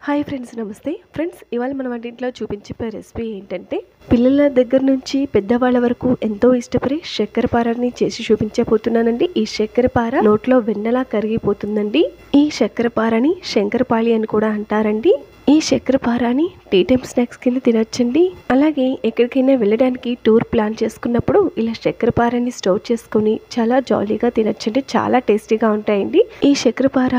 Hi friends, నమస్తే friends. ఇవాళ మన వంటింట్లో చూపించే రెసిపీ ఏంటంటే పిల్లల దగ్గర నుంచి పెద్దవాళ్ళ వరకు ఎంతో ఇష్టపడే చక్కెరపారని చేసి చూపించబోతున్నానండి. ఈ చక్కెరపార నోట్లో వెన్నలా కరిగిపోతుందండి. ఈ చక్కెరపారని శంకరపాళి అని కూడా అంటారండి. ఈ చక్కెరపారని టీ టైమ్ స్నాక్స్ కింద తినొచ్చండి. అలాగే ఎక్కడికైనా వెళ్ళడానికి టూర్ ప్లాన్ చేసుకున్నప్పుడు ఇలా చక్కెరపారని స్టోర్ చేసుకుని చాలా జాలీగా తినొచ్చండి. చాలా టేస్టీగా ఉంటాయండి. ఈ చక్కెరపార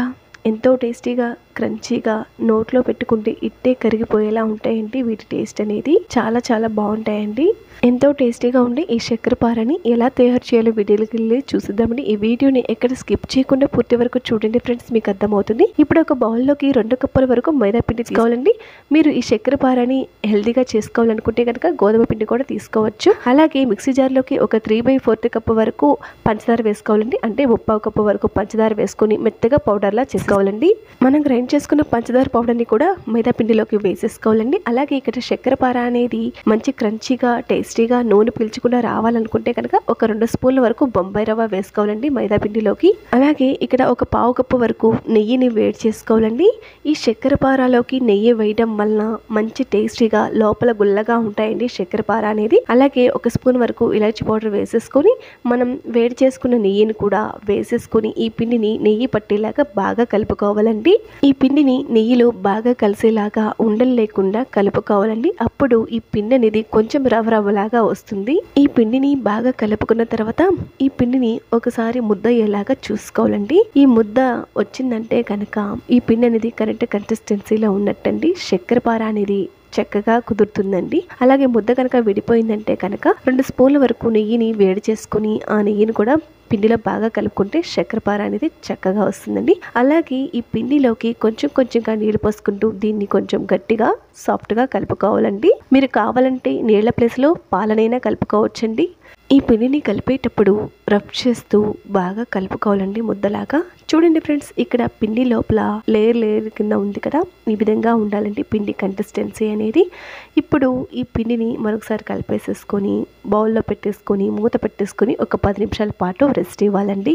ఎంతో టేస్టీగా క్రంచీగా నోట్లో పెట్టుకుంటే ఇట్టే కరిగిపోయేలా ఉంటాయండి. వీటి టేస్ట్ అనేది చాలా చాలా బాగుంటాయండి. ఎంతో టేస్టీగా ఉండే ఈ చక్కెరపారని ఎలా తయారు చేయాలో వీడియోకి వెళ్ళి చూసిద్దామండి. ఈ వీడియోని ఎక్కడ స్కిప్ చేయకుండా పూర్తి వరకు చూడండి ఫ్రెండ్స్, మీకు అర్థమవుతుంది. ఇప్పుడు ఒక బౌల్లోకి 2 కప్పుల వరకు మైదా పిండి తీసుకోవాలండి. మీరు ఈ చక్కెరపారని హెల్తీగా చేసుకోవాలనుకుంటే కనుక గోధుమ పిండి కూడా తీసుకోవచ్చు. అలాగే మిక్సీ జార్లోకి ఒక 3/4 కప్పు వరకు పంచదార వేసుకోవాలండి. అంటే 1/2 కప్పు వరకు పంచదార వేసుకొని మెత్తగా పౌడర్లా చేసుకోవాలండి. మనం గ్రైండ్ చేసుకున్న పంచదార పౌడర్ని కూడా మైదా పిండిలోకి వేసేసుకోవాలండి. అలాగే ఇక్కడ చక్కెరపార అనేది మంచి క్రంచీగా టేస్టీగా నూనె పీల్చకుండా రావాలనుకుంటే కనుక ఒక 2 స్పూన్ల వరకు బొంబాయి రవ్వ వేసుకోవాలండి మైదా పిండిలోకి. అలాగే ఇక్కడ ఒక 1/2 కప్పు వరకు నెయ్యిని వేడి చేసుకోవాలండి. ఈ చక్కెరపారలోకి నెయ్యి వేయడం వలన మంచి టేస్టీగా లోపల గుల్లగా ఉంటాయండి చక్కెరపార అనేది. అలాగే 1 స్పూన్ వరకు ఇలాచి పౌడర్ వేసేసుకొని మనం వేడి చేసుకున్న నెయ్యిని కూడా వేసేసుకొని ఈ పిండిని నెయ్యి పట్టేలాగా బాగా కలుపుకోవాలండి. ఈ పిండిని నెయ్యిలో బాగా కలిసేలాగా ఉండలు లేకుండా కలుపుకోవాలండి. అప్పుడు ఈ పిండి అనేది కొంచెం రవ్వలాగా వస్తుంది. ఈ పిండిని బాగా కలుపుకున్న తర్వాత ఈ పిండిని ఒకసారి ముద్ద అయ్యేలాగా చూసుకోవాలండి. ఈ ముద్ద వచ్చిందంటే కనుక ఈ పిండి అనేది కరెక్ట్ కన్సిస్టెన్సీలో ఉన్నట్టండి. చక్కెరపార అనేది చక్కగా కుదురుతుందండి. అలాగే ముద్ద కనుక విడిపోయిందంటే కనుక 2 స్పూన్ల వరకు నెయ్యిని వేడి చేసుకుని ఆ నెయ్యిని కూడా పిండిలో బాగా కలుపుకుంటే చక్కెరపార అనేది చక్కగా వస్తుందండి. అలాగే ఈ పిండిలోకి కొంచెంగా నీళ్లు పోసుకుంటూ దీన్ని కొంచెం గట్టిగా సాఫ్ట్గా కలుపుకోవాలండి. మీరు కావాలంటే నీళ్ల ప్లేస్లో పాలనైనా కలుపుకోవచ్చండి. ఈ పిండిని కలిపేటప్పుడు రబ్ చేస్తూ బాగా కలుపుకోవాలండి ముద్దలాగా. చూడండి ఫ్రెండ్స్, ఇక్కడ పిండి లోపల లేయర్ కింద ఉంది కదా, ఈ విధంగా ఉండాలండి పిండి కన్సిస్టెన్సీ అనేది. ఇప్పుడు ఈ పిండిని మరొకసారి కలిపేసేసుకొని బౌల్లో పెట్టేసుకొని మూత పెట్టేసుకొని ఒక 10 నిమిషాల పాటు రెస్ట్ ఇవ్వాలండి.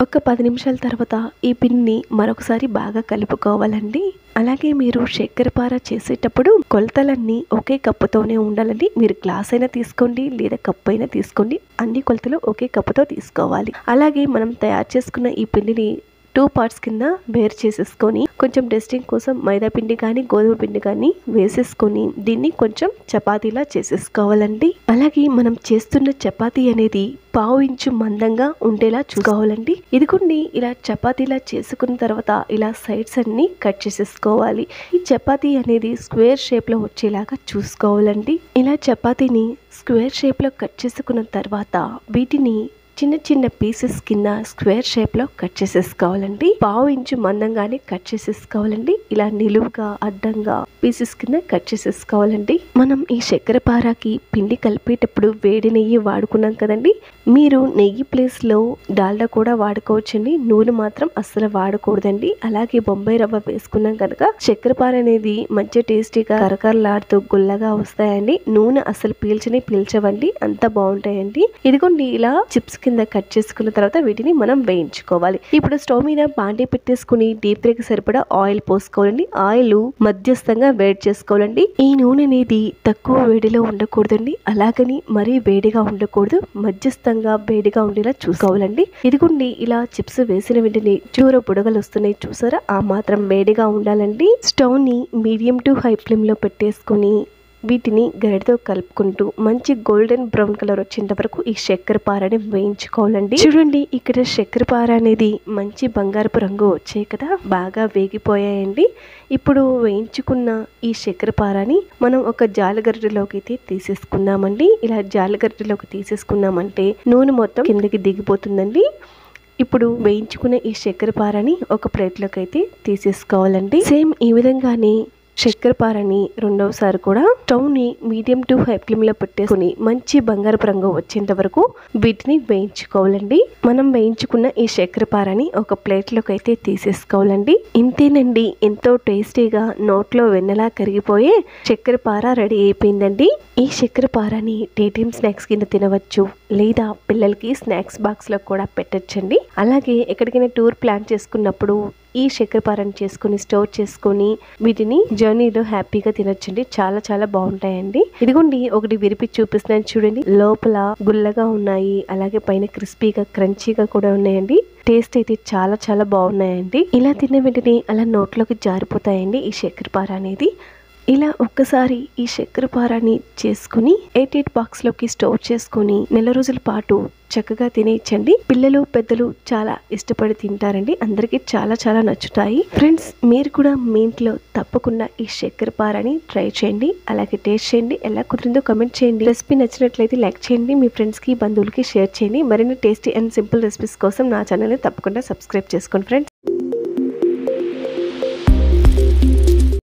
ఒక 10 నిమిషాల తర్వాత ఈ పిండిని మరొకసారి బాగా కలుపుకోవాలండి. అలాగే మీరు చక్కెరపార చేసేటప్పుడు కొలతలన్నీ ఒకే కప్పుతోనే ఉండాలండి. మీరు గ్లాస్ అయినా తీసుకోండి లేదా కప్పు అయినా తీసుకోండి, అన్ని కొలతలు ఒకే కప్పుతో తీసుకోవాలి. అలాగే మనం తయారు చేసుకున్న ఈ పిండిని 2 పార్ట్స్ కింద వేరు చేసేసుకొని కొంచెం టెస్టింగ్ కోసం మైదా పిండి కానీ గోధుమ పిండి కానీ వేసేసుకొని దీన్ని కొంచెం చపాతీలా చేసేసుకోవాలండి. అలాగే మనం చేస్తున్న చపాతీ అనేది 1/2 ఇంచు మందంగా ఉండేలా చూసుకోవాలండి. ఇదిగోండి, ఇలా చపాతీలా చేసుకున్న తర్వాత ఇలా సైడ్స్ అన్ని కట్ చేసేసుకోవాలి. ఈ చపాతీ అనేది స్క్వేర్ షేప్ లో వచ్చేలాగా చూసుకోవాలండి. ఇలా చపాతీని స్క్వేర్ షేప్ లో కట్ చేసుకున్న తర్వాత వీటిని చిన్న పీసెస్ కింద స్క్వేర్ షేప్ లో కట్ చేసేసుకోవాలండి. 1/2 ఇంచు మందంగానే కట్ చేసేసుకోవాలండి. ఇలా నిలువుగా అడ్డంగా పీసెస్ కింద కట్ చేసేసుకోవాలండి. మనం ఈ చక్కెరపారకి పిండి కలిపేటప్పుడు వేడి నెయ్యి వాడుకున్నాం కదండి. మీరు నెయ్యి ప్లేస్ లో డాల్డా కూడా వాడుకోవచ్చండి. నూనె మాత్రం అస్సలు వాడకూడదండి. అలాగే బొంబాయి రవ్వ వేసుకున్నాం కనుక చక్కెరపార అనేది మంచి టేస్టీగా కరకరలాడుతూ గుల్లగా వస్తాయండి. నూనె అసలు పీల్చవండి, అంత బాగుంటాయండి. ఇదిగోండి, ఇలా చిప్స్ కింద కట్ చేసుకున్న తర్వాత వీటిని మనం వేయించుకోవాలి. ఇప్పుడు స్టవ్ మీద బాండీ పెట్టేసుకుని డీప్ ఫ్రైకి సరిపడా ఆయిల్ పోసుకోవాలండి. ఆయిల్ మధ్యస్థంగా వేడి చేసుకోవాలండి. ఈ నూనె అనేది తక్కువ వేడిలో ఉండకూడదండి, అలాగని మరీ వేడిగా ఉండకూడదు, మధ్యస్థంగా వేడిగా ఉండేలా చూసుకోవాలండి. ఇదిగోండి, ఇలా చిప్స్ వేసిన వెంటనే చూర బుడగలు వస్తున్నాయి చూసారా, ఆ మాత్రం వేడిగా ఉండాలండి. స్టవ్ ని మీడియం టు హై ఫ్లేమ్ లో పెట్టేసుకుని వీటిని గరిటతో కలుపుకుంటూ మంచి గోల్డెన్ బ్రౌన్ కలర్ వచ్చేంత వరకు ఈ చక్కెరపారని వేయించుకోవాలండి. చూడండి, ఇక్కడ చక్కెరపార అనేది మంచి బంగారపు రంగు వచ్చాయి కదా, బాగా వేగిపోయాయండి. ఇప్పుడు వేయించుకున్న ఈ చక్కెరపారని మనం ఒక జాలగరిటలోకి అయితే తీసేసుకుందామండి. ఇలా జాలగరిటలోకి తీసేసుకున్నామంటే నూనె మొత్తం కిందకి దిగిపోతుందండి. ఇప్పుడు వేయించుకున్న ఈ చక్కెరపారని ఒక ప్లేట్లోకి అయితే తీసేసుకోవాలండి. సేమ్ ఈ విధంగానే చక్కెరపారని రెండవసారి కూడా స్టవ్ ని మీడియం టు హై ఫ్లేమ్ లో పెట్టేసుకుని మంచి బంగారపు రంగు వచ్చేంత వరకు వీటిని వేయించుకోవాలండి. మనం వేయించుకున్న ఈ చక్కెరపారని ఒక ప్లేట్ లోకి అయితే తీసేసుకోవాలండి. ఇంతేనండి, ఎంతో టేస్టీగా నోట్లో వెన్నలా కరిగిపోయే చక్కెరపార రెడీ అయిపోయిందండి. ఈ చక్కెరపారని టీ టైమ్ స్నాక్స్ కింద తినవచ్చు, లేదా పిల్లలకి స్నాక్స్ బాక్స్ లో కూడా పెట్టచ్చండి. అలాగే ఎక్కడికైనా టూర్ ప్లాన్ చేసుకున్నప్పుడు ఈ చక్కెరపారని చేసుకుని స్టోర్ చేసుకుని వీటిని జర్నీలో హ్యాపీగా తినొచ్చండి. చాలా చాలా బాగుంటాయండి. ఇదిగోండి ఒకటి విరిపి చూపిస్తున్నాను చూడండి. లోపల గుల్లగా ఉన్నాయి, అలాగే పైన క్రిస్పీగా క్రంచీగా కూడా ఉన్నాయండి. టేస్ట్ అయితే చాలా చాలా బాగున్నాయండి. ఇలా తిన్న వెంటనే అలా నోట్లోకి జారిపోతాయండి ఈ చక్కెరపార అనేది. ఇలా ఒక్కసారి ఈ చక్కెరపారని చేసుకుని 88 బాక్స్లోకి స్టోర్ చేసుకుని నెల రోజుల పాటు చక్కగా తినేయచ్చండి. పిల్లలు పెద్దలు చాలా ఇష్టపడి తింటారండి. అందరికీ చాలా చాలా నచ్చుతాయి. ఫ్రెండ్స్, మీరు కూడా మీ ఇంట్లో తప్పకుండా ఈ చక్కెరపారని ట్రై చేయండి. అలాగే టేస్ట్ చేయండి. ఎలా కుదిరిందో కమెంట్ చేయండి. రెసిపీ నచ్చినట్లయితే లైక్ చేయండి. మీ ఫ్రెండ్స్కి బంధువులకి షేర్ చేయండి. మరిన్ని టేస్టీ అండ్ సింపుల్ రెసిపీస్ కోసం నా ఛానల్ని తప్పకుండా సబ్స్క్రైబ్ చేసుకోండి ఫ్రెండ్స్.